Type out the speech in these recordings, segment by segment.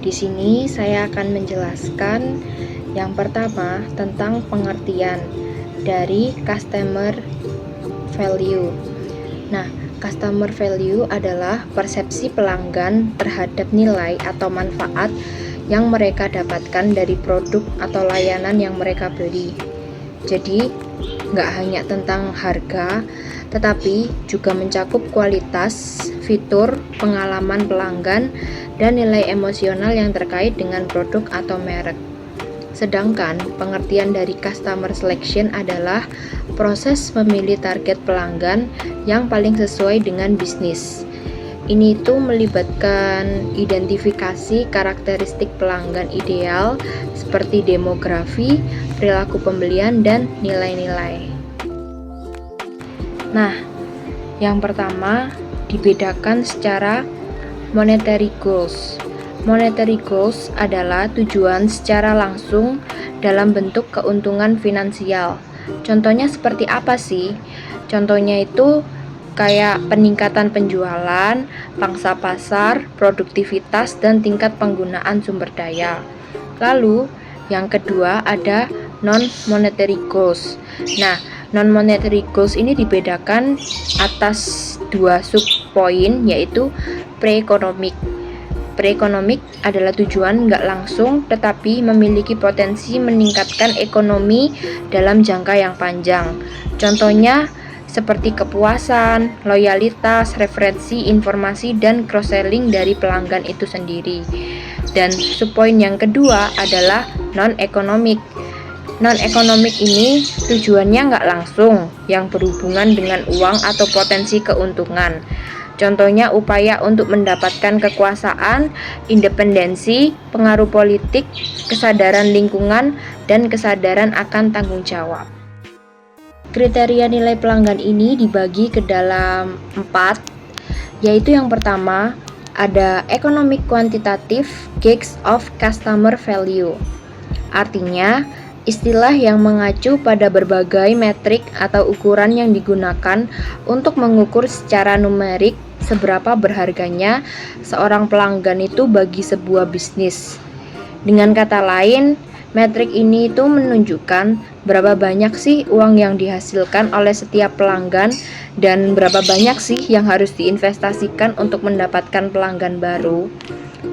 Di sini saya akan menjelaskan yang pertama tentang pengertian dari customer value. Nah, customer value adalah persepsi pelanggan terhadap nilai atau manfaat yang mereka dapatkan dari produk atau layanan yang mereka beli. Jadi, nggak hanya tentang harga, tetapi juga mencakup kualitas, fitur, pengalaman pelanggan, dan nilai emosional yang terkait dengan produk atau merek. Sedangkan pengertian dari customer selection adalah proses memilih target pelanggan yang paling sesuai dengan bisnis. Ini itu melibatkan identifikasi karakteristik pelanggan ideal seperti demografi, perilaku pembelian, dan nilai-nilai. Nah, yang pertama dibedakan secara monetary goals. Monetary goals adalah tujuan secara langsung dalam bentuk keuntungan finansial. Contohnya seperti apa sih? Contohnya itu kayak peningkatan penjualan, pangsa pasar, produktivitas, dan tingkat penggunaan sumber daya. Lalu, yang kedua ada non-monetary goals. Nah, non-monetary goals ini dibedakan atas dua subpoin, yaitu pre-economic. Pre-economic adalah tujuan nggak langsung tetapi memiliki potensi meningkatkan ekonomi dalam jangka yang panjang. Contohnya seperti kepuasan, loyalitas, referensi, informasi, dan cross-selling dari pelanggan itu sendiri. Dan subpoin yang kedua adalah non-economic. Non-economic ini tujuannya nggak langsung, yang berhubungan dengan uang atau potensi keuntungan. Contohnya upaya untuk mendapatkan kekuasaan, independensi, pengaruh politik, kesadaran lingkungan, dan kesadaran akan tanggung jawab. Kriteria nilai pelanggan ini dibagi ke dalam 4, yaitu yang pertama ada economic quantitative gauge of customer value. Artinya, istilah yang mengacu pada berbagai metrik atau ukuran yang digunakan untuk mengukur secara numerik seberapa berharganya seorang pelanggan itu bagi sebuah bisnis. Dengan kata lain, metrik ini itu menunjukkan berapa banyak sih uang yang dihasilkan oleh setiap pelanggan dan berapa banyak sih yang harus diinvestasikan untuk mendapatkan pelanggan baru.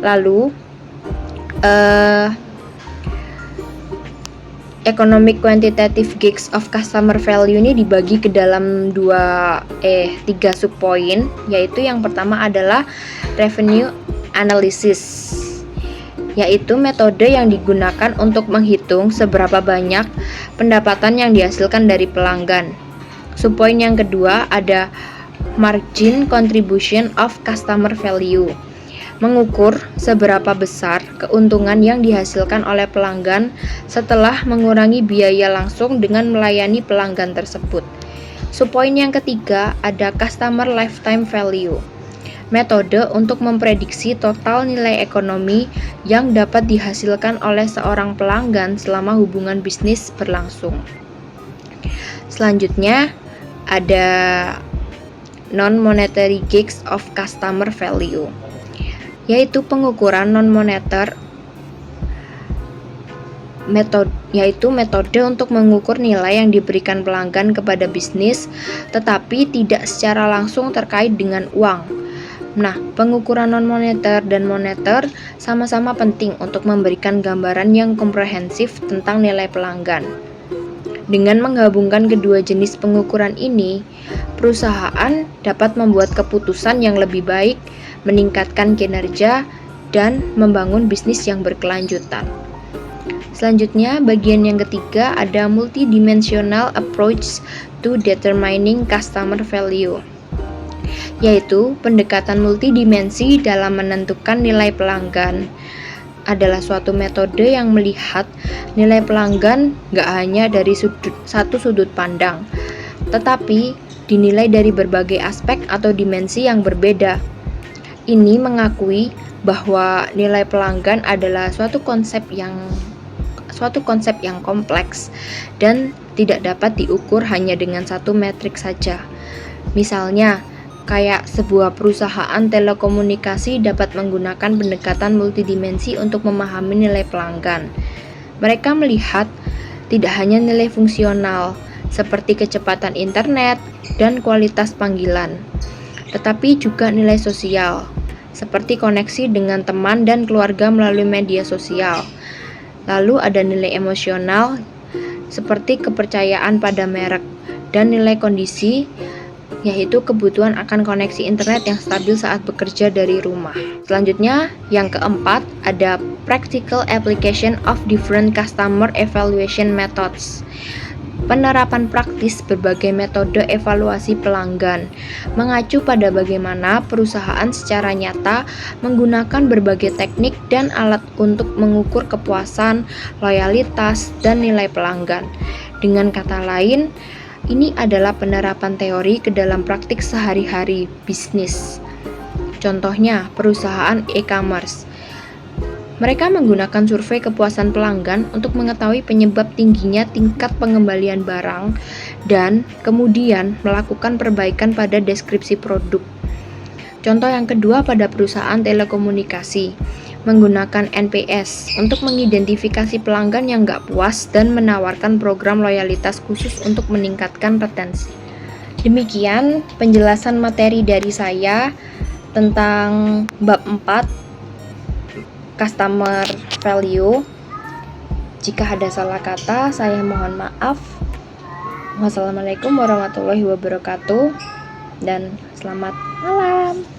Lalu, economic quantitative gauge of customer value ini dibagi ke dalam 3 subpoin, yaitu yang pertama adalah revenue analysis, yaitu metode yang digunakan untuk menghitung seberapa banyak pendapatan yang dihasilkan dari pelanggan. Subpoin yang kedua ada margin contribution of customer value, mengukur seberapa besar keuntungan yang dihasilkan oleh pelanggan setelah mengurangi biaya langsung dengan melayani pelanggan tersebut. Subpoin yang ketiga ada customer lifetime value, metode untuk memprediksi total nilai ekonomi yang dapat dihasilkan oleh seorang pelanggan selama hubungan bisnis berlangsung. Selanjutnya ada non-monetary gauge of customer value, yaitu pengukuran non-moneter, yaitu metode untuk mengukur nilai yang diberikan pelanggan kepada bisnis tetapi tidak secara langsung terkait dengan uang. Nah, pengukuran non-moneter dan moneter sama-sama penting untuk memberikan gambaran yang komprehensif tentang nilai pelanggan. Dengan menggabungkan kedua jenis pengukuran ini, perusahaan dapat membuat keputusan yang lebih baik, meningkatkan kinerja, dan membangun bisnis yang berkelanjutan. Selanjutnya, bagian yang ketiga ada multidimensional approach to determining customer value, yaitu pendekatan multidimensi dalam menentukan nilai pelanggan. Adalah suatu metode yang melihat nilai pelanggan nggak hanya dari satu sudut pandang, tetapi dinilai dari berbagai aspek atau dimensi yang berbeda. Ini mengakui bahwa nilai pelanggan adalah suatu konsep yang kompleks dan tidak dapat diukur hanya dengan satu metrik saja. Misalnya, kayak sebuah perusahaan telekomunikasi dapat menggunakan pendekatan multidimensi untuk memahami nilai pelanggan. Mereka melihat tidak hanya nilai fungsional, seperti kecepatan internet dan kualitas panggilan, tetapi juga nilai sosial, seperti koneksi dengan teman dan keluarga melalui media sosial. Lalu ada nilai emosional, seperti kepercayaan pada merek, dan nilai kondisi, yaitu kebutuhan akan koneksi internet yang stabil saat bekerja dari rumah. Selanjutnya, yang keempat, ada practical application of different customer evaluation methods. Penerapan praktis berbagai metode evaluasi pelanggan, mengacu pada bagaimana perusahaan secara nyata menggunakan berbagai teknik dan alat untuk mengukur kepuasan, loyalitas, dan nilai pelanggan. Dengan kata lain, ini adalah penerapan teori ke dalam praktik sehari-hari bisnis. Contohnya, perusahaan e-commerce. Mereka menggunakan survei kepuasan pelanggan untuk mengetahui penyebab tingginya tingkat pengembalian barang dan kemudian melakukan perbaikan pada deskripsi produk. Contoh yang kedua pada perusahaan telekomunikasi, menggunakan NPS untuk mengidentifikasi pelanggan yang nggak puas dan menawarkan program loyalitas khusus untuk meningkatkan retensi. Demikian penjelasan materi dari saya tentang bab 4 customer value. Jika ada salah kata, saya mohon maaf. Wassalamualaikum warahmatullahi wabarakatuh dan selamat malam.